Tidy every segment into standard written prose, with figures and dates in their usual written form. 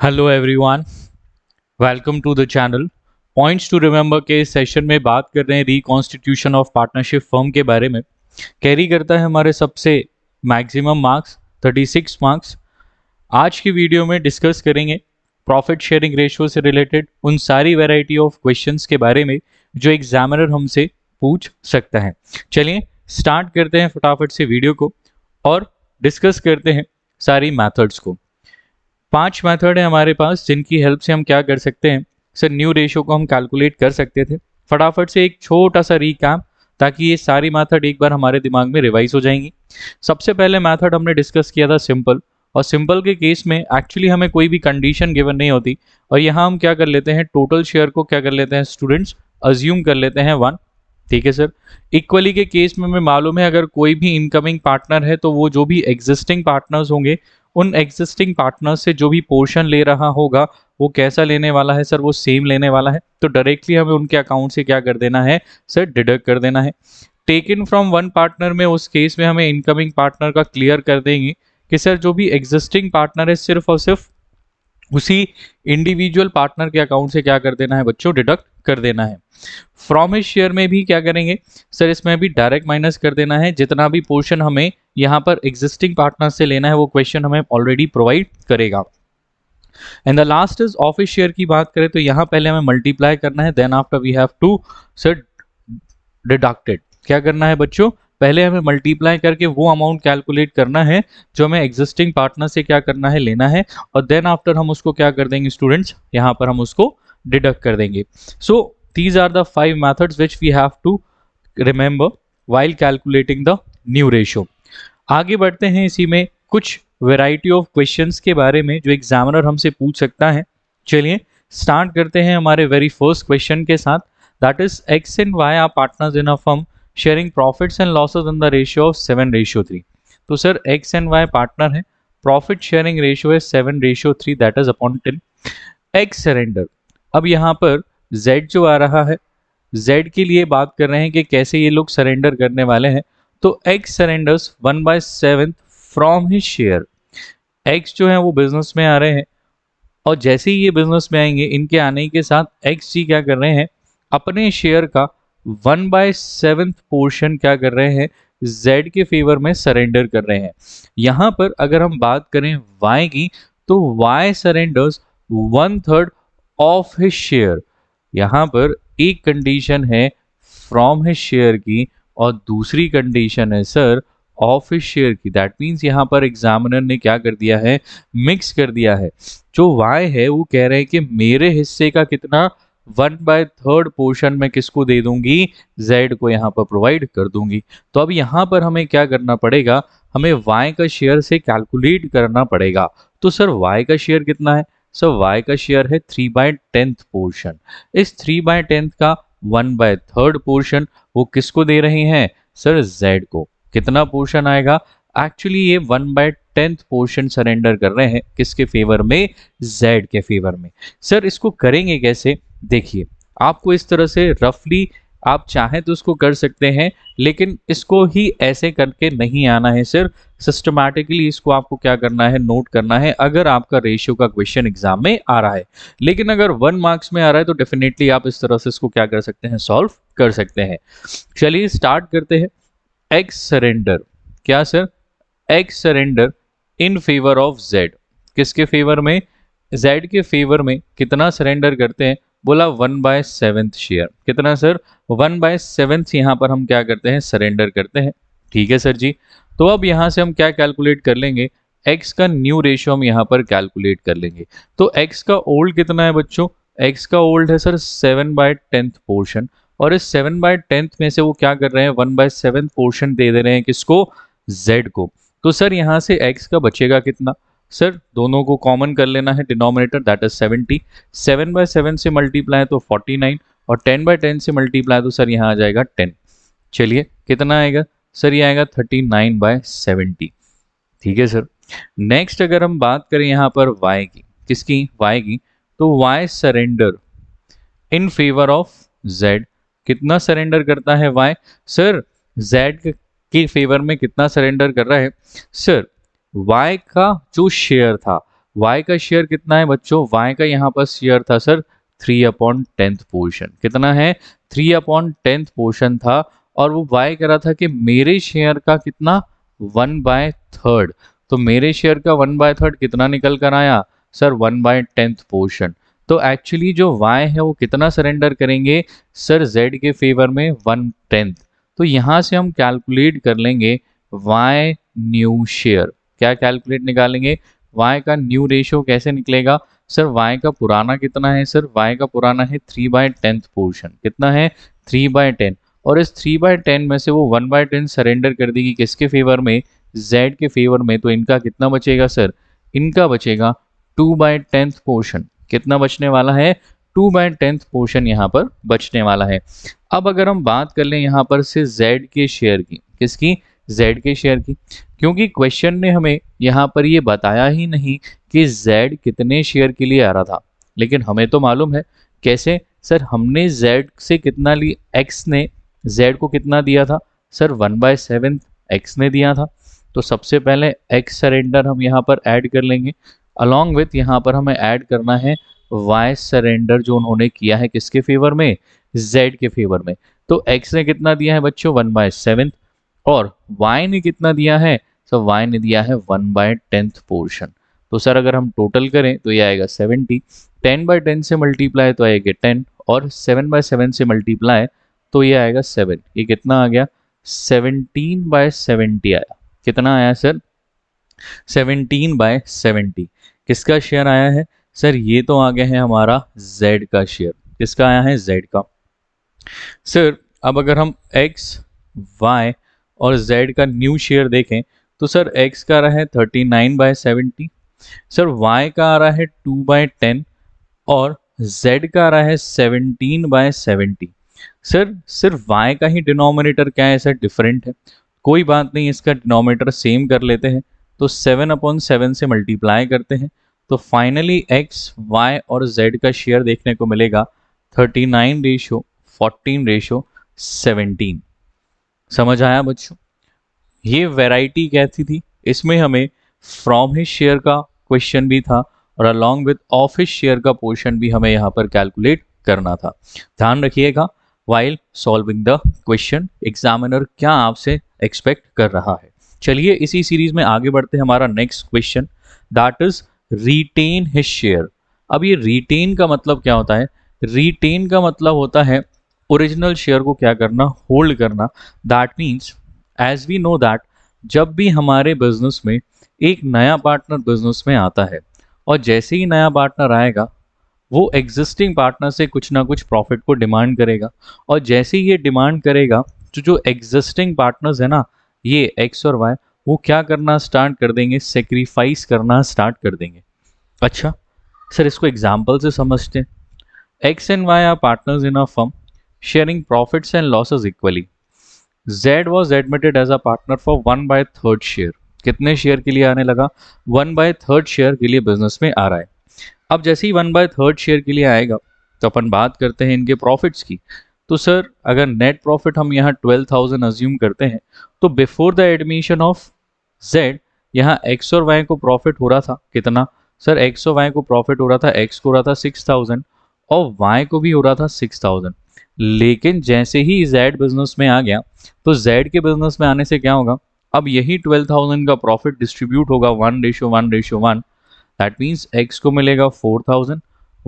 Hello everyone, welcome to the channel. Points to remember के इस session में बात कर रहे हैं रिकॉन्स्टिट्यूशन ऑफ पार्टनरशिप फर्म के बारे में। कैरी करता है हमारे सबसे मैक्सिमम मार्क्स 36 मार्क्स। आज की वीडियो में डिस्कस करेंगे प्रॉफिट शेयरिंग रेशियो से रिलेटेड उन सारी वैरायटी ऑफ क्वेश्चंस के बारे में जो एग्जामिनर हमसे पूछ सकता है। चलिए स्टार्ट करते हैं फटाफट से वीडियो को और डिस्कस करते हैं सारी मैथड्स को। 5 मेथड है हमारे पास जिनकी हेल्प से हम क्या कर सकते हैं सर, न्यू रेशियो को हम कैलकुलेट कर सकते थे। फटाफट से एक छोटा सा रिकैप ताकि ये सारी मेथड एक बार हमारे दिमाग में रिवाइज हो जाएंगी। सबसे पहले मेथड हमने डिस्कस किया था सिंपल, और सिंपल के केस में एक्चुअली हमें कोई भी कंडीशन गिवन नहीं होती, और यहाँ हम क्या कर लेते हैं, टोटल शेयर को क्या कर लेते हैं स्टूडेंट्स, अज्यूम कर लेते हैं 1। ठीक है सर। इक्वली के केस में हमें मालूम है अगर कोई भी इनकमिंग पार्टनर है तो वो जो भी एग्जिस्टिंग पार्टनर्स होंगे उन एग्जिस्टिंग पार्टनर से जो भी पोर्शन ले रहा होगा वो कैसा लेने वाला है सर, वो सेम लेने वाला है। तो डायरेक्टली हमें उनके अकाउंट से क्या कर देना है सर, डिडक्ट कर देना है। टेकन फ्रॉम वन पार्टनर में उस केस में हमें इनकमिंग पार्टनर का क्लियर कर देंगे कि सर जो भी एग्जिस्टिंग पार्टनर है सिर्फ और सिर्फ उसी इंडिविजुअल पार्टनर के अकाउंट से क्या कर देना है बच्चों, डिडक्ट कर देना है। फ्रॉम हिज शेयर में भी क्या करेंगे सर, इसमें भी डायरेक्ट माइनस कर देना है। जितना भी पोर्शन हमें यहाँ पर एग्जिस्टिंग पार्टनर से लेना है वो क्वेश्चन हमें ऑलरेडी प्रोवाइड करेगा। And the last is office share की बात करें तो यहाँ पहले हमें मल्टीप्लाई करना है, then after we have to sir deducted. क्या करना है बच्चों, पहले हमें मल्टीप्लाई करके वो अमाउंट कैलकुलेट करना है जो हमें एग्जिस्टिंग पार्टनर से क्या करना है, लेना है, और देन आफ्टर हम उसको क्या कर देंगे स्टूडेंट्स, यहाँ पर हम उसको डिडक्ट कर देंगे। So these are the 5 methods which we have to remember while calculating the new ratio. आगे बढ़ते हैं इसी में कुछ वेराइटी ऑफ क्वेश्चंस के बारे में जो एग्जामिनर हमसे पूछ सकता है। चलिए स्टार्ट करते हैं हमारे वेरी फर्स्ट क्वेश्चन के साथ, that is X and Y are partners in a firm sharing profits and losses in the ratio of 7:3। तो sir X and Y partner है, प्रॉफिट शेयरिंग रेशियो है 7:3, that is upon 10। X surrender, अब यहाँ पर Z जो आ रहा है, Z के लिए बात कर रहे हैं कि कैसे ये लोग सरेंडर करने वाले हैं। तो x surrenders 1/7 from his share. X जो है वो बिजनेस में आ रहे हैं, और जैसे ही ये बिजनेस में आएंगे इनके आने के साथ एक्स जी क्या कर रहे हैं, अपने शेयर का 1/7 पोर्शन क्या कर रहे हैं, जेड के फेवर में सरेंडर कर रहे हैं। यहाँ पर अगर हम बात करें वाई की, तो Y surrenders 1/3 of his share. यहाँ पर एक कंडीशन है फ्रॉम हिज शेयर की और दूसरी कंडीशन है सर ऑफ हिज शेयर की। दैट मीन्स यहाँ पर एग्जामिनर ने क्या कर दिया है, मिक्स कर दिया है। जो वाई है वो कह रहे हैं कि मेरे हिस्से का कितना 1/3 पोर्शन में किसको दे दूंगी, जेड को यहाँ पर प्रोवाइड कर दूंगी। तो अब यहाँ पर हमें क्या करना पड़ेगा, हमें वाई का शेयर से कैलकुलेट करना पड़ेगा। तो सर वाई का शेयर कितना है, सर वाई का शेयर है 3/10 पोर्शन। इस 3/10 का 1/3 पोर्शन वो किसको दे रहे हैं सर, जेड को। कितना पोर्शन आएगा, एक्चुअली ये 1/10 पोर्शन सरेंडर कर रहे हैं किसके फेवर में, जेड के फेवर में। सर इसको करेंगे कैसे, देखिए आपको इस तरह से रफली आप चाहें तो उसको कर सकते हैं, लेकिन इसको ही ऐसे करके नहीं आना है सर, सिस्टमैटिकली इसको आपको क्या करना है, नोट करना है अगर आपका रेशियो का क्वेश्चन एग्जाम में आ रहा है। लेकिन अगर 1 मार्क्स में आ रहा है तो डेफिनेटली आप इस तरह से इसको क्या कर सकते हैं, सॉल्व कर सकते हैं। चलिए स्टार्ट करते हैं। एक्स सरेंडर, क्या sir, x surrender in favour of Z. किसके फेवर में, जेड के फेवर में कितना सरेंडर करते हैं, बोला 1/7 शेयर। कितना सर, 1/7 यहाँ पर हम क्या करते हैं, सरेंडर करते हैं। ठीक है सर जी। तो अब यहाँ से हम क्या कैलकुलेट कर लेंगे, एक्स का न्यू रेशियो हम यहाँ पर कैलकुलेट कर लेंगे। तो एक्स का ओल्ड कितना है बच्चों, एक्स का ओल्ड है सर 7/10 पोर्शन, और इस 7/10 में से वो क्या कर रहे हैं, 1/7 पोर्शन दे रहे हैं किसको, जेड को। तो सर यहाँ से एक्स का बचेगा कितना, सर दोनों को कॉमन कर लेना है डिनोमिनेटर, दैट इज 70। 7/7 से मल्टीप्लाई तो 49, और 10/10 से मल्टीप्लाई तो सर यहाँ आ जाएगा 10। चलिए कितना आएगा सर, ये आएगा 39/70। ठीक है सर। नेक्स्ट अगर हम बात करें यहाँ पर y की, किसकी, y की, तो y surrender in favour of z। कितना सरेंडर करता है y, सर z के फेवर में कितना सरेंडर कर रहा है, सर y का जो शेयर था y का शेयर कितना है बच्चों, y का यहाँ पर शेयर था सर 3/10 पोर्शन। कितना है, 3/10 पोर्शन था, और वो y कह रहा था कि मेरे शेयर का कितना, 1/3। तो मेरे शेयर का 1/3 कितना निकल कर आया सर, 1/10 पोर्शन। तो एक्चुअली जो y है वो कितना सरेंडर करेंगे सर, z के फेवर में 1/10। तो यहाँ से हम कैलकुलेट कर लेंगे y न्यू शेयर। क्या कैलकुलेट निकालेंगे, y का न्यू रेशियो कैसे निकलेगा सर, y का पुराना कितना है सर, y का पुराना है 3/10 पोर्शन। कितना है, 3/10, और इस 3/10 में से वो 1/10 सरेंडर कर देगी किसके फेवर में, z के फेवर में। तो इनका कितना बचेगा सर, इनका बचेगा 2/10 पोर्शन। कितना बचने वाला है, 2/10 पोर्शन यहाँ पर बचने वाला है। अब अगर हम बात कर लें यहाँ पर से z के शेयर की, किसकी, z के शेयर की, क्योंकि क्वेश्चन ने हमें यहाँ पर ये बताया ही नहीं कि z कितने शेयर के लिए आ रहा था, लेकिन हमें तो मालूम है कैसे सर, हमने z से कितना ली, x ने z को कितना दिया था सर, 1/7 x ने दिया था। तो सबसे पहले x सरेंडर हम यहाँ पर ऐड कर लेंगे, अलॉन्ग विथ यहाँ पर हमें ऐड करना है y सरेंडर जो उन्होंने किया है किसके फेवर में, z के फेवर में। तो x ने कितना दिया है बच्चों, 1/7, और y ने कितना दिया है, तो y ने दिया है 1/10 पोर्शन। तो सर अगर हम टोटल करें तो ये आएगा 70, 10/10 से मल्टीप्लाई तो आएगा 10, और 7/7 से मल्टीप्लाई तो ये आएगा 7। ये कितना आ गया, 17/70 आया। कितना आया सर, 17/70। किसका शेयर आया है सर, ये तो आ गया है हमारा z का शेयर। किसका आया है, z का। सर अब अगर हम x, y और z का न्यू शेयर देखें तो सर x का आ रहा है 39/70, सर y का आ रहा है 2/10, और z का आ रहा है 17/70। सर सिर्फ y का ही डिनोमिनेटर क्या है सर, डिफरेंट है। कोई बात नहीं, इसका डिनोमिनेटर सेम कर लेते हैं, तो 7/7 से मल्टीप्लाई करते हैं, तो फाइनली x, y और z का शेयर देखने को मिलेगा 39/14/17। समझ आया बच्चों, ये वैरायटी कैसी थी, इसमें हमें फ्रॉम हिज शेयर का क्वेश्चन भी था, और along with of his share का पोर्शन भी हमें यहाँ पर कैलकुलेट करना था। ध्यान रखिएगा while solving the question, examiner क्या आपसे एक्सपेक्ट कर रहा है। चलिए इसी सीरीज में आगे बढ़ते हैं, हमारा next question that is retain his share. अब ये रिटेन का मतलब क्या होता है, रिटेन का मतलब होता है ओरिजिनल शेयर को क्या करना, होल्ड करना। That means as we know that जब भी हमारे बिजनेस में एक नया पार्टनर बिजनेस में आता है, और जैसे ही नया पार्टनर आएगा वो एग्जिस्टिंग पार्टनर से कुछ ना कुछ प्रॉफिट को डिमांड करेगा, और जैसे ही ये डिमांड करेगा तो जो एग्जिस्टिंग पार्टनर्स है ना, ये एक्स और वाई, वो क्या करना स्टार्ट कर देंगे, सेक्रीफाइस करना स्टार्ट कर देंगे। अच्छा सर इसको एग्जाम्पल से समझते हैं। X and Y are partners in a firm sharing profits and losses equally. Z was admitted as a partner for 1/3 share. कितने शेयर के लिए आने लगा, 1/3 शेयर के लिए बिजनेस में आ रहा है। अब जैसे ही 1/3 शेयर के लिए आएगा तो अपन बात करते हैं इनके प्रॉफिट्स की। तो सर अगर नेट प्रॉफिट हम यहाँ 12,000 अज्यूम करते हैं, तो before the admission of Z यहाँ x और y को प्रॉफिट हो रहा था कितना सर, x और y को प्रॉफिट हो रहा था, x को हो रहा था 6,000 और y को भी हो रहा था 6,000। लेकिन जैसे ही Z बिजनेस में आ गया तो Z के बिजनेस में आने से क्या होगा, अब यही 12,000 का प्रॉफिट डिस्ट्रीब्यूट होगा 1:1:1। दैट मीन्स x को मिलेगा 4,000,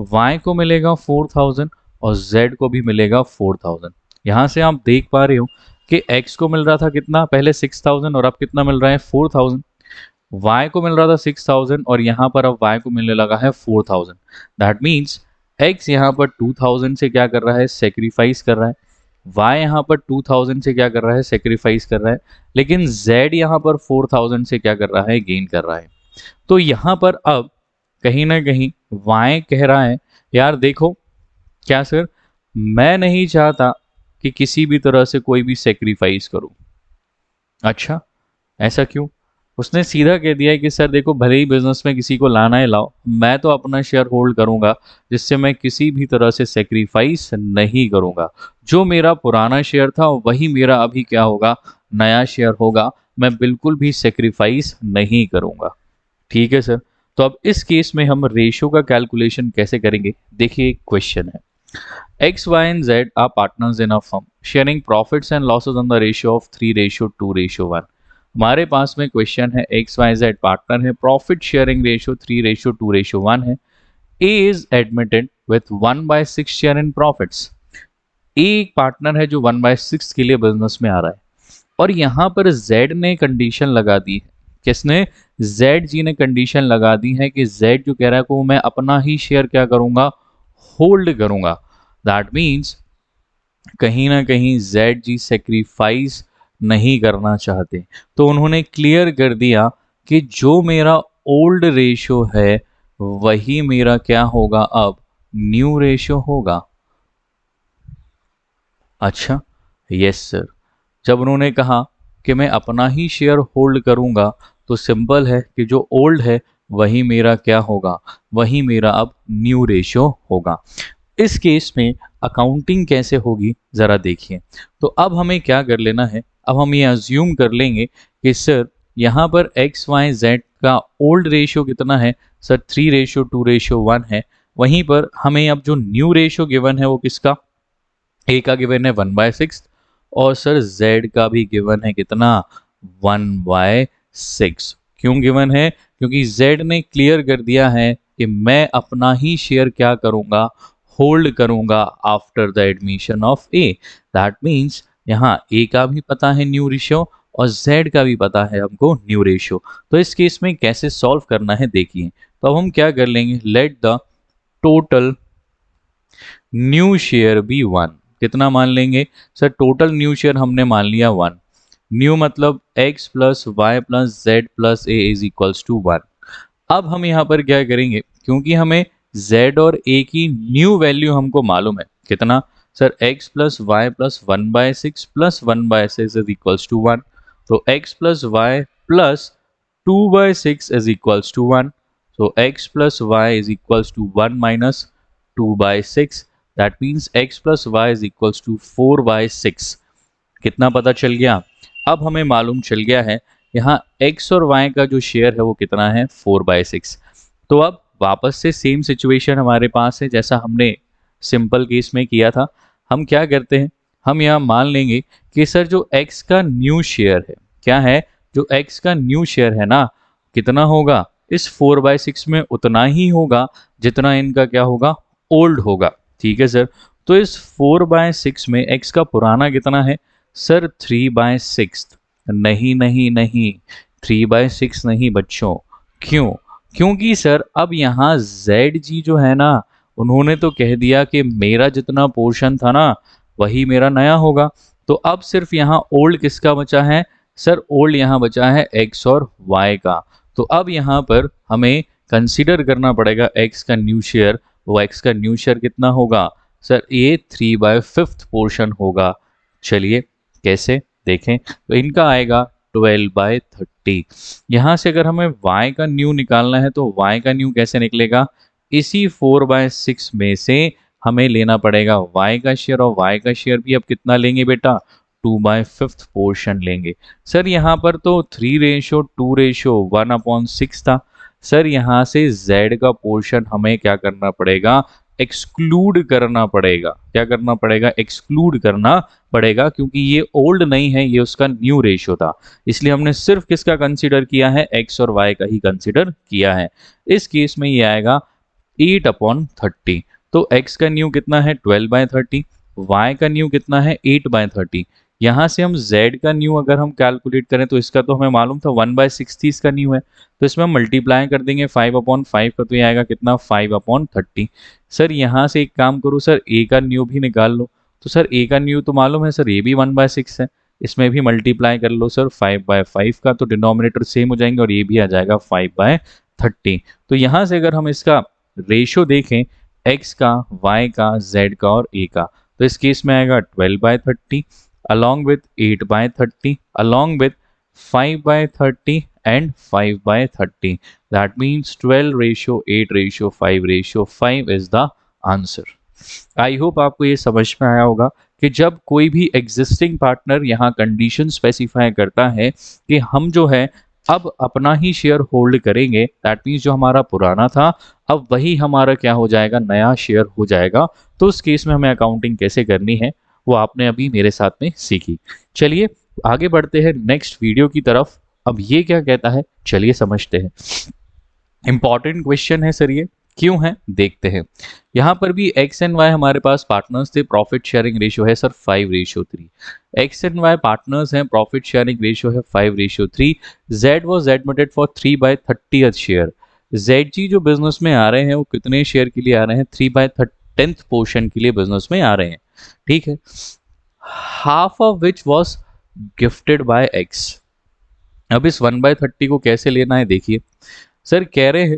y को मिलेगा 4,000 और z को भी मिलेगा 4,000। यहाँ से आप देख पा रहे हो कि x को मिल रहा था कितना, पहले 6,000 और अब कितना मिल रहा है 4,000। y को मिल रहा था 6,000 और यहाँ पर अब y को मिलने लगा है 4,000। दैट मीन्स x यहाँ पर 2,000 से क्या कर रहा है, सेक्रीफाइस कर रहा है। y यहाँ पर 2,000 से क्या कर रहा है, सेक्रीफाइस कर रहा है। लेकिन z यहाँ पर 4,000 से क्या कर रहा है, गेन कर रहा है। तो यहाँ पर अब कहीं ना कहीं y कह रहा है यार देखो क्या सर, मैं नहीं चाहता कि किसी भी तरह से कोई भी सेक्रीफाइस करूं। अच्छा ऐसा क्यों, उसने सीधा कह दिया है कि सर देखो भले ही बिजनेस में किसी को लाना है लाओ, मैं तो अपना शेयर होल्ड करूंगा जिससे मैं किसी भी तरह से सेक्रीफाइस नहीं करूंगा। जो मेरा पुराना शेयर था वही मेरा अभी क्या होगा, नया शेयर होगा। मैं बिल्कुल भी सेक्रीफाइस नहीं करूंगा। ठीक है सर, तो अब इस केस में हम रेशियो का कैलकुलेशन कैसे करेंगे, देखिए एक क्वेश्चन है। X, Y and Z are partners in a firm, sharing profits and losses on the ratio of 3:2:1। हमारे पास में क्वेश्चन है, एक्स वाई जेड पार्टनर है, प्रॉफिट शेयरिंग रेशियो 3:2:1 है। A is admitted with 1/6 share in profits. A एक partner है जो 1/6 के लिए बिजनेस में आ रहा है, और यहाँ पर Z ने कंडीशन लगा दी है। किसने? Z जी ने कंडीशन लगा दी है कि Z जो कह रहा है को मैं अपना ही शेयर क्या करूंगा, होल्ड करूंगा। दैट मीन्स कहीं ना कहीं Z जी सेक्रीफाइस नहीं करना चाहते, तो उन्होंने क्लियर कर दिया कि जो मेरा ओल्ड रेशियो है वही मेरा क्या होगा, अब न्यू रेशियो होगा। अच्छा, यस सर। जब उन्होंने कहा कि मैं अपना ही शेयर होल्ड करूंगा, तो सिंपल है कि जो ओल्ड है वही मेरा क्या होगा, वही मेरा अब न्यू रेशियो होगा। इस केस में अकाउंटिंग कैसे होगी ज़रा देखिए। तो अब हमें क्या कर लेना है, अब हम ये अज्यूम कर लेंगे कि सर यहाँ पर एक्स वाई जेड का ओल्ड रेशियो कितना है, सर 3:2:1 है। वहीं पर हमें अब जो न्यू रेशियो गिवन है वो किसका, ए का गिवन है 1/6, और सर जेड का भी गिवन है कितना, 1/6। क्यों गिवन है? क्योंकि जेड ने क्लियर कर दिया है कि मैं अपना ही शेयर क्या करूंगा, होल्ड करूंगा after the admission of A. That means यहाँ ए का भी पता है न्यू रेशियो, और जेड का भी पता है हमको न्यू रेशियो। तो इस केस में कैसे सॉल्व करना है देखिए। तो अब हम क्या कर लेंगे, let the total new share be 1। कितना मान लेंगे, सर टोटल न्यू शेयर हमने मान लिया 1। न्यू मतलब x plus Y plus Z plus A is equals to 1। अब हम यहाँ पर क्या करेंगे, क्योंकि हमें z और a की न्यू वैल्यू हमको मालूम है कितना, sir x plus Y plus 1/6 plus 1/6 is equals to 1। तो x plus Y plus 2/6 is equals to 1। so x plus y is equals to 1 minus 2/6। that means x plus y is equals to 4/6। कितना पता चल गया? अब हमें मालूम चल गया है यहाँ x और y का जो शेयर है वो कितना है, 4/6। तो अब वापस से सेम सिचुएशन हमारे पास है जैसा हमने सिंपल केस में किया था। हम क्या करते हैं, हम यहाँ मान लेंगे कि सर जो x का न्यू शेयर है, क्या है, जो x का न्यू शेयर है ना, कितना होगा, इस 4/6 में उतना ही होगा जितना इनका क्या होगा, ओल्ड होगा। ठीक है सर। तो इस 4/6 में x का पुराना कितना है, सर 3/6। नहीं नहीं नहीं, 3/6 नहीं बच्चों। क्यों? क्योंकि सर अब यहाँ जेड जी जो है ना, उन्होंने तो कह दिया कि मेरा जितना पोर्शन था ना वही मेरा नया होगा। तो अब सिर्फ यहाँ ओल्ड किसका बचा है, सर ओल्ड यहाँ बचा है एक्स और वाई का। तो अब यहाँ पर हमें कंसीडर करना पड़ेगा एक्स का न्यू शेयर। वो एक्स का न्यू शेयर कितना होगा, सर ये 3/5 पोर्शन होगा। चलिए कैसे देखें, तो इनका आएगा 12/30। यहाँ से अगर हमें y का न्यू निकालना है तो y का न्यू कैसे निकलेगा, इसी 4/6 में से हमें लेना पड़ेगा y का शेयर, और y का शेयर भी अब कितना लेंगे बेटा, 2/5 पोर्शन लेंगे। सर यहाँ पर तो 3:2:1/6 था। सर यहाँ से z का पोर्शन हमें क्या करना पड़ेगा, एक्सक्लूड करना पड़ेगा। क्या करना पड़ेगा, एक्सक्लूड करना पड़ेगा, क्योंकि ये ओल्ड नहीं है, ये उसका न्यू रेशियो था। इसलिए हमने सिर्फ किसका कंसीडर किया है, एक्स और वाई का ही कंसीडर किया है। इस केस में ये आएगा 8/30। तो एक्स का न्यू कितना है, 12/30। वाई का न्यू कितना है, 8/30। यहाँ से हम z का न्यू अगर हम कैलकुलेट करें तो इसका तो हमें मालूम था 1/6 इसका न्यू है, तो इसमें हम मल्टीप्लाई कर देंगे 5/5 का, तो ये आएगा कितना, 5/30। सर यहाँ से एक काम करो सर, a का न्यू भी निकाल लो। तो सर a का न्यू तो मालूम है सर, ये भी 1/6 है, इसमें भी मल्टीप्लाई कर लो सर 5/5 का, तो डिनोमिनेटर सेम हो जाएंगे और ये भी आ जाएगा 5/30। तो यहाँ से अगर हम इसका रेशियो देखें, x का, y का, z का और a का, तो इस केस में आएगा 12/30 along with 8/30 along with 5/30 and 5/30। that means 12:8:5:5 is the answer. I hope आपको ये समझ में आया होगा कि जब कोई भी एग्जिस्टिंग पार्टनर यहाँ कंडीशन स्पेसिफाई करता है कि हम जो है अब अपना ही शेयर होल्ड करेंगे, दैट मीन्स जो हमारा पुराना था अब वही हमारा क्या हो जाएगा, नया शेयर हो जाएगा। तो उस केस में हमें अकाउंटिंग कैसे करनी है वो आपने अभी मेरे साथ में सीखी। चलिए आगे बढ़ते हैं नेक्स्ट वीडियो की तरफ। अब ये क्या कहता है चलिए समझते हैं। इंपॉर्टेंट क्वेश्चन है सर, ये क्यों है देखते हैं। यहाँ पर भी एक्स एंड वाई हमारे पास पार्टनर्स थे, प्रॉफिट शेयरिंग रेशियो है sir 5:3। X and Y partners हैं, प्रॉफिट शेयरिंग रेशियो है 5:3। Z was admitted for 3/30th share. Z ji जो बिजनेस में आ रहे हैं वो कितने शेयर के लिए आ रहे हैं, 3/10th पोर्शन के लिए बिजनेस में आ रहे हैं, ठीक है। Half of which was gifted bye x. अब इस 1/30 को कैसे लेना है देखिए, सर कह रहे हैं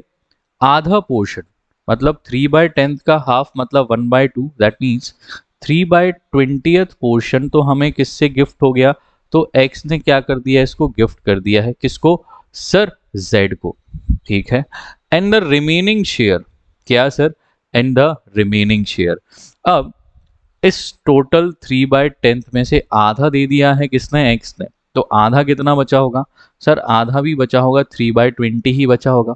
आधा पोर्शन मतलब 3/10 का हाफ मतलब 1/2, दैट मीन्स 3/20th पोर्शन तो हमें किससे गिफ्ट हो गया, तो एक्स ने क्या कर दिया, इसको गिफ्ट कर दिया है, किसको, सर जेड को, ठीक है। एंड द रिमेनिंग शेयर, क्या sir, and the remaining share. अब इस टोटल 3/10 में से आधा दे दिया है किसने, एक्स ने, तो आधा कितना बचा होगा, सर आधा भी बचा होगा, 3/20 ही बचा होगा।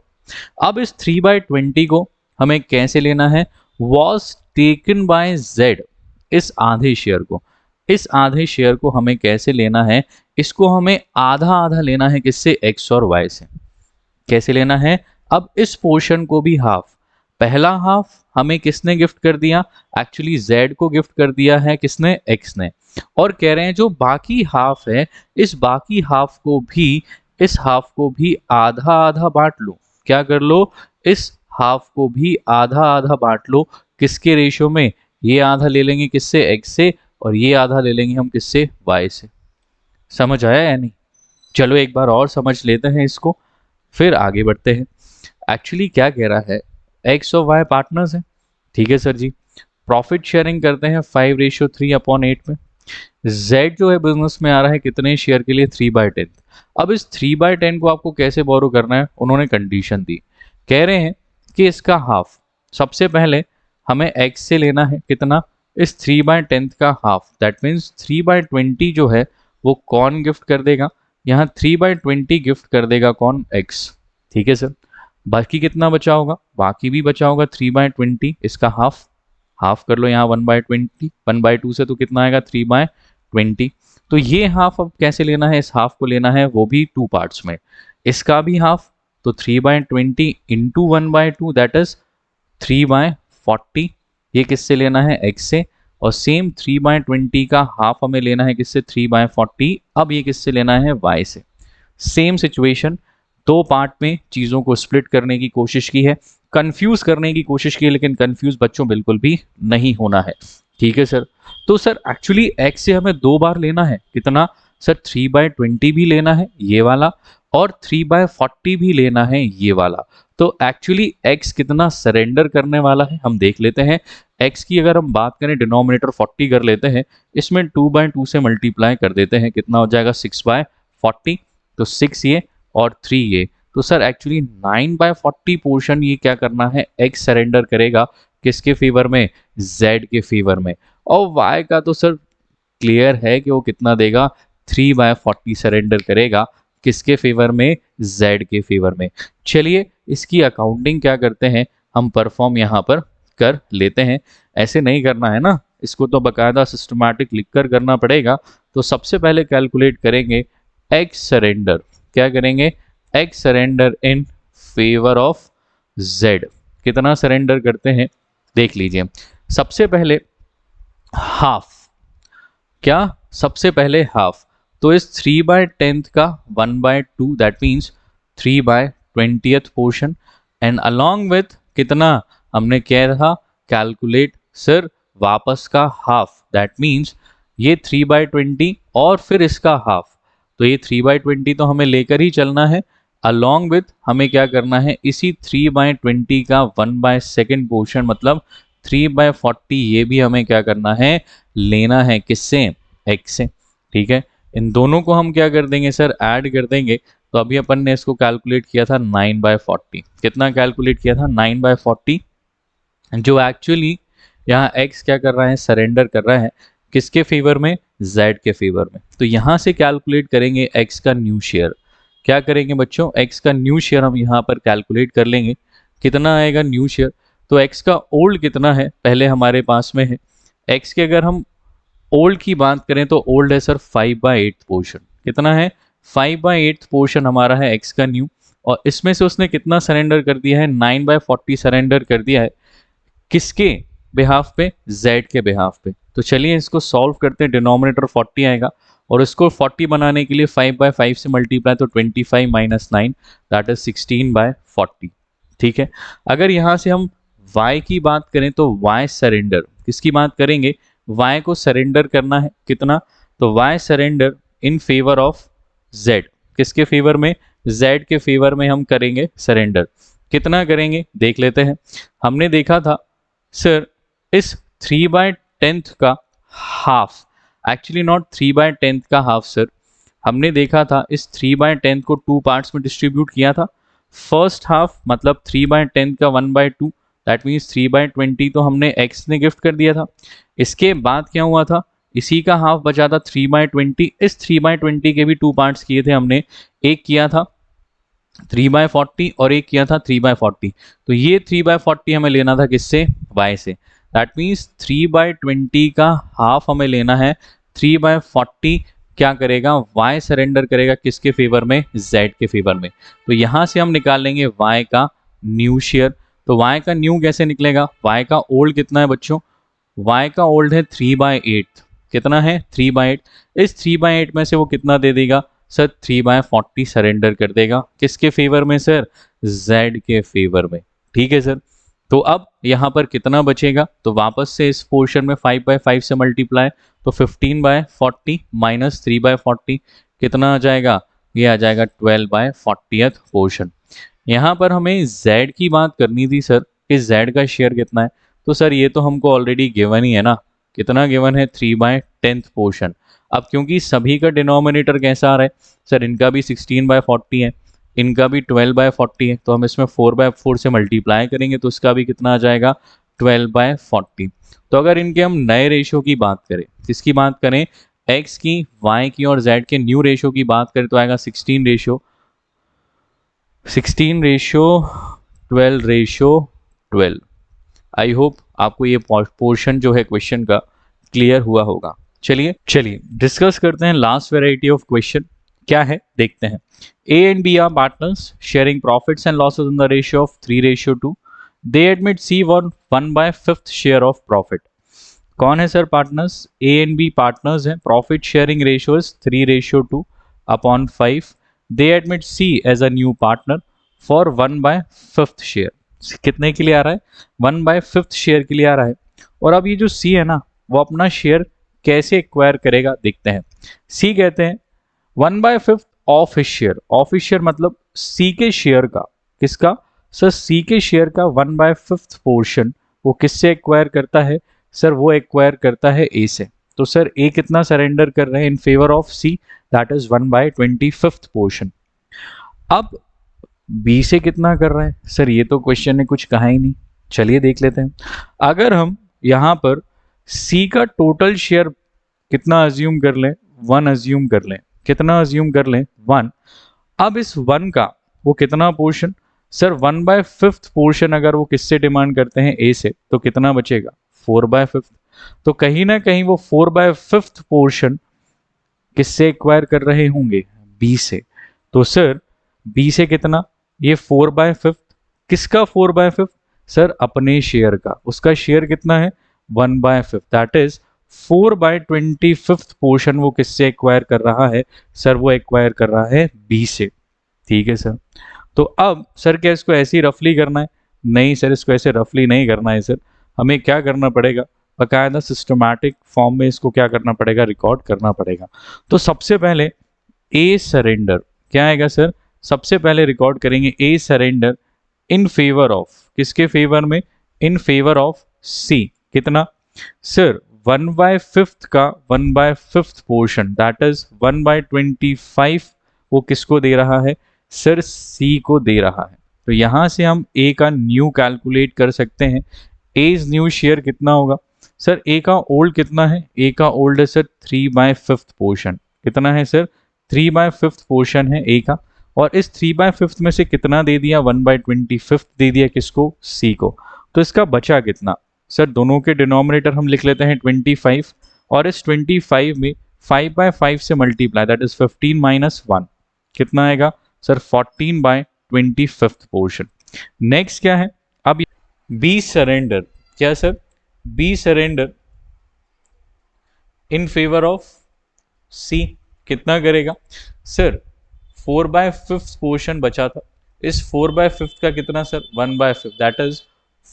अब इस 3/20 को हमें कैसे लेना है, वॉज टेकन बाय जेड, इस आधे शेयर को, इस आधे शेयर को हमें कैसे लेना है, इसको हमें आधा आधा लेना है किससे, एक्स और वाई से। कैसे लेना है, अब इस पोर्शन को भी हाफ, पहला हाफ हमें किसने गिफ्ट कर दिया, एक्चुअली जेड को गिफ्ट कर दिया है किसने, एक्स ने। और कह रहे हैं जो बाकी हाफ है, इस बाकी हाफ को भी, इस हाफ को भी आधा आधा बांट लो, क्या कर लो, इस हाफ को भी आधा आधा बांट लो, किसके रेशियो में, ये आधा ले लेंगे किससे, एक्स से, और ये आधा ले लेंगे हम किससे, वाई से। समझ आया या नहीं, चलो एक बार और समझ लेते हैं इसको, फिर आगे बढ़ते हैं। एक्चुअली क्या कह रहा है, एक्स और वाई पार्टनर्स हैं, ठीक है सर जी, प्रॉफिट शेयरिंग करते हैं 5:3/8 में। जेड जो है बिजनेस में आ रहा है कितने शेयर के लिए, 3/10। अब इस 3/10 को आपको कैसे बोरो करना है, उन्होंने कंडीशन दी, कह रहे हैं कि इसका हाफ, सबसे पहले हमें एक्स से लेना है कितना, इस 3/10 का हाफ, दैट मीन्स 3/20 जो है वो कौन गिफ्ट कर देगा, यहाँ 3/20 गिफ्ट कर देगा कौन, एक्स, ठीक है सर। बाकी कितना बचा होगा, बाकी भी बचा होगा 3/20, इसका हाफ, हाफ कर लो यहाँ 1/20, 1/2 से तो कितना आएगा 3/20। तो ये हाफ अब कैसे लेना है, इस हाफ को लेना है वो भी 2 पार्ट्स में, इसका भी हाफ, तो 3/20 इंटू 1/2 दैट इज 3/40, ये किससे लेना है, एक्स से। और सेम 3/20 का हाफ हमें लेना है किससे, 3/40, अब ये किससे लेना है, वाई से। सेम सिचुएशन, दो पार्ट में चीज़ों को स्प्लिट करने की कोशिश की है, कंफ्यूज करने की कोशिश की है, लेकिन कंफ्यूज बच्चों बिल्कुल भी नहीं होना है, ठीक है सर। तो सर एक्चुअली एक्स से हमें 2 बार लेना है, कितना सर, 3/20 भी लेना है ये वाला, और 3/40 भी लेना है ये वाला। तो एक्चुअली एक्स कितना सरेंडर करने वाला है हम देख लेते हैं। एक्स की अगर हम बात करें, डिनोमिनेटर 40 कर लेते हैं, इसमें 2/2 से मल्टीप्लाई कर देते हैं, कितना हो जाएगा 6/40, तो 6 ये और 3 ये, तो सर एक्चुअली 9/40 पोर्शन ये क्या करना है, एक्स सरेंडर करेगा किसके फेवर में, जेड के फेवर में। और वाई का तो सर क्लियर है कि वो कितना देगा, 3/40 सरेंडर करेगा किसके फेवर में, जेड के फेवर में। चलिए इसकी अकाउंटिंग क्या करते हैं, हम परफॉर्म यहाँ पर कर लेते हैं। ऐसे नहीं करना है ना, इसको तो बकायदा सिस्टमैटिक लिखकर करना पड़ेगा। तो सबसे पहले कैलकुलेट करेंगे एक्स सरेंडर, क्या करेंगे, x surrender in favour of Z. कितना सरेंडर करते हैं देख लीजिए, सबसे पहले हाफ, क्या, सबसे पहले हाफ, तो इस 3/10 का 1/2 that means 3/20th portion, and along with कितना, हमने क्या था, कैलकुलेट सर वापस का हाफ, दैट मीन्स ये 3/20 और फिर इसका हाफ, तो ये 3/20 तो हमें लेकर ही चलना है, अलॉन्ग विथ हमें क्या करना है, इसी 3/20 का 1/2 पोर्शन मतलब 3/40 ये भी हमें क्या करना है, लेना है किससे, एक्स से, ठीक है। इन दोनों को हम क्या कर देंगे सर, ऐड कर देंगे। तो अभी अपन ने इसको कैलकुलेट किया था 9/40, कितना कैलकुलेट किया था 9/40, जो एक्चुअली यहाँ एक्स क्या कर रहा है, सरेंडर कर रहा है किसके फेवर में, जेड के फेवर में। तो यहाँ से कैलकुलेट करेंगे एक्स का न्यू शेयर, क्या करेंगे बच्चों, x का न्यू शेयर हम यहाँ पर कैलकुलेट कर लेंगे। कितना आएगा न्यू शेयर, तो x का ओल्ड कितना है पहले हमारे पास में है। x के अगर हम ओल्ड की बात करें तो ओल्ड है सर 5/8 पोर्शन। कितना है, 5/8 पोर्शन हमारा है x का न्यू। और इसमें से उसने कितना सरेंडर कर दिया है, 9/40 सरेंडर कर दिया है। किसके बिहाफ पे, z के बिहाफ पे। तो चलिए इसको सॉल्व करते हैं। डिनोमिनेटर 40 आएगा और इसको 40 बनाने के लिए 5/5 से मल्टीप्लाई, तो 25 माइनस 9 दैट इज 16/40। ठीक है। अगर यहाँ से हम y की बात करें तो y सरेंडर, किसकी बात करेंगे, y को सरेंडर करना है कितना, तो y surrender in favour of z। किसके फेवर में, z के फेवर में हम करेंगे सरेंडर। कितना करेंगे देख लेते हैं। हमने देखा था सर इस 3/10 का हाफ, एक्चुअली नॉट 3/10 का हाफ सर, हमने देखा था इस 3/10 को 2 पार्ट्स में डिस्ट्रीब्यूट किया था। फर्स्ट हाफ मतलब 3/10 का 1/2, दैट मीन्स 3/20 तो हमने x ने गिफ्ट कर दिया था। इसके बाद क्या हुआ था, इसी का हाफ बचा था 3/20। इस 3/20 के भी 2 पार्ट्स किए थे हमने, एक किया था 3/40 और एक किया था 3/40। तो ये 3/40 हमें लेना था किससे, y से। दैट मीन्स 3/20 का हाफ हमें लेना है। 3/40 क्या करेगा, y सरेंडर करेगा किसके फेवर में, z के फेवर में। तो यहाँ से हम निकाल लेंगे y का न्यू शेयर। तो y का न्यू कैसे निकलेगा, y का ओल्ड कितना है बच्चों, y का ओल्ड है 3/8। कितना है, 3/8। इस 3/8 में से वो कितना दे देगा सर, 3/40 सरेंडर कर देगा किसके फेवर में सर, z के फेवर में। ठीक है सर। तो अब यहाँ पर कितना बचेगा, तो वापस से इस पोर्शन में 5/5 से मल्टीप्लाई, तो 15/40 माइनस 3/40 कितना आ जाएगा, ये आ जाएगा 12/40th पोर्शन। यहाँ पर हमें z की बात करनी थी सर कि z का शेयर कितना है। तो सर ये तो हमको ऑलरेडी गिवन ही है ना, कितना गिवन है, 3/10 पोर्शन। अब क्योंकि सभी का डिनोमिनेटर कैसा आ रहा है सर, इनका भी 16/40 है, इनका भी 12/40 है, तो हम इसमें 4/4 से मल्टीप्लाई करेंगे तो इसका भी कितना आ जाएगा, 12/40। तो अगर इनके हम नए रेशो की बात करें, किसकी बात करें, x की, y की और z के न्यू रेशो की बात करें तो आएगा 16:12। आई होप आपको ये पोर्शन जो है क्वेश्चन का क्लियर हुआ होगा। चलिए डिस्कस करते हैं लास्ट वेराइटी ऑफ क्वेश्चन क्या है, देखते हैं। A and B are partners sharing profits and losses in the ratio of 3:2. They admit C won 1/5 share of profit. कौन है sir partners, A and B partners हैं, profit sharing ratio is 3:2/5। They admit C as a new partner for 1/5 share. कितने के लिए आ रहा है, 1/5 share के लिए आ रहा है। और अब ये जो C है ना, वो अपना शेयर कैसे एक्वायर करेगा देखते हैं। C कहते हैं 1/5 of his share, of his share मतलब C के शेयर का, किसका सर, C के शेयर का 1/5 पोर्शन वो किससे एक्वायर करता है सर, वो एक्वायर करता है A से। तो सर A कितना सरेंडर कर रहे हैं इन favour of C, that is 1/25 portion. अब B से कितना कर रहा है सर, ये तो क्वेश्चन ने कुछ कहा ही नहीं, चलिए देख लेते हैं। अगर हम यहाँ पर C का टोटल शेयर कितना अज्यूम कर लें, 1 अज्यूम कर लें, कितना अज्यूम कर लें, 1। अब इस 1 का वो कितना पोर्शन सर, 1/5 पोर्शन अगर वो किससे डिमांड करते हैं, A से, तो कितना बचेगा, 4/5। तो कहीं ना कहीं वो 4/5 पोर्शन किससे एक्वायर कर रहे होंगे, B से। तो सर B से कितना, ये 4/5, किसका 4/5 सर, अपने शेयर का, उसका शेयर कितना है 1/5, दैट इज 4/25 पोर्शन वो किससे एक्वायर कर रहा है सर, वो एक्वायर कर रहा है B से। ठीक है सर। तो अब सर क्या इसको ऐसे ही रफली करना है, नहीं सर इसको ऐसे रफली नहीं करना है सर, हमें क्या करना पड़ेगा, बकायदा सिस्टमैटिक फॉर्म में इसको क्या करना पड़ेगा, रिकॉर्ड करना पड़ेगा। तो सबसे पहले A सरेंडर क्या आएगा सर, सबसे पहले रिकॉर्ड करेंगे A surrender in favour of, किसके फेवर में, इन फेवर ऑफ C। कितना सर, 1/5 का 1/5 पोर्शन दैट इज 1/25 वो किसको दे रहा है सर, C को दे रहा है। तो यहां से हम A का न्यू कैलकुलेट कर सकते हैं। A's न्यू शेयर कितना होगा सर, A का ओल्ड कितना है, A का ओल्ड है सर 3/5 पोर्शन। कितना है सर, 3/5 पोर्शन है A का। और इस 3/5 में से कितना दे दिया, 1/25 दे दिया किसको, सी को। तो इसका बचा कितना सर, दोनों के डिनोमिनेटर हम लिख लेते हैं 25 और इस 25 में 5/5 से मल्टीप्लाई दैट इज 15 माइनस 1 कितना आएगा सर 14/25 पोर्शन। नेक्स्ट क्या है, अब बी सरेंडर, क्या sir, B surrender in favour of C कितना करेगा सर, 4/5 पोर्शन बचा था, इस 4/5 का कितना सर 1/5 दैट इज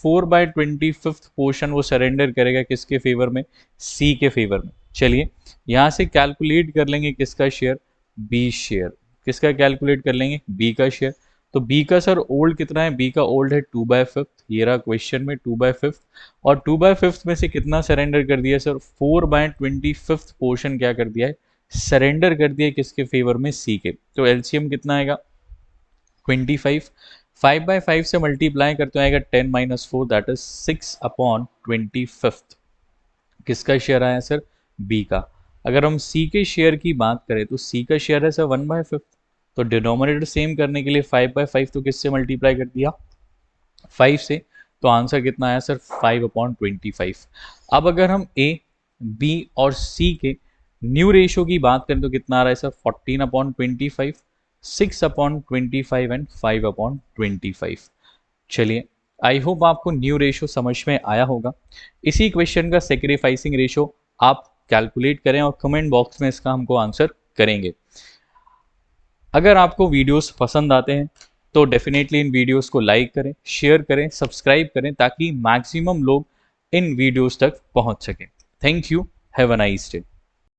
4/25 पोर्शन वो सरेंडर करेगा किसके फेवर में, सी के फेवर में। चलिए यहां से कैलकुलेट कर लेंगे किसका शेयर, बी शेयर, किसका कैलकुलेट कर लेंगे, बी का शेयर। तो बी का सर ओल्ड कितना है, बी का ओल्ड है 2/5, ये रहा क्वेश्चन में 2/5 और 2/5 में से कितना सरेंडर कर दिया सर, 4/25 पोर्शन क्या कर दिया है, सरेंडर कर दिया किसके फेवर में, सी के। तो एलसीएम कितना आएगा 25, 5/5 से मल्टीप्लाई करते आएगा 10 माइनस 4 दैट इज 6/25, किसका शेयर आया सर, बी का। अगर हम सी के शेयर की बात करें तो सी का शेयर है सर 1/5, तो डिनोमिनेटर सेम करने के लिए 5/5 तो किससे मल्टीप्लाई कर दिया, 5 से, तो आंसर कितना आया सर 5/25। अब अगर हम ए बी और सी के न्यू रेशो की बात करें तो कितना आ रहा है सर 14/25, 6/25 एंड 5/25। चलिए आई होप आपको न्यू रेशो समझ में आया होगा। इसी क्वेश्चन का सेक्रीफाइसिंग रेशो आप कैलकुलेट करें और कमेंट बॉक्स में इसका हमको आंसर करेंगे। अगर आपको वीडियोस पसंद आते हैं तो डेफिनेटली इन वीडियोस को लाइक करें, शेयर करें, सब्सक्राइब करें ताकि मैक्सिमम लोग इन वीडियोस तक पहुंच सकें। Thank you, have a nice day.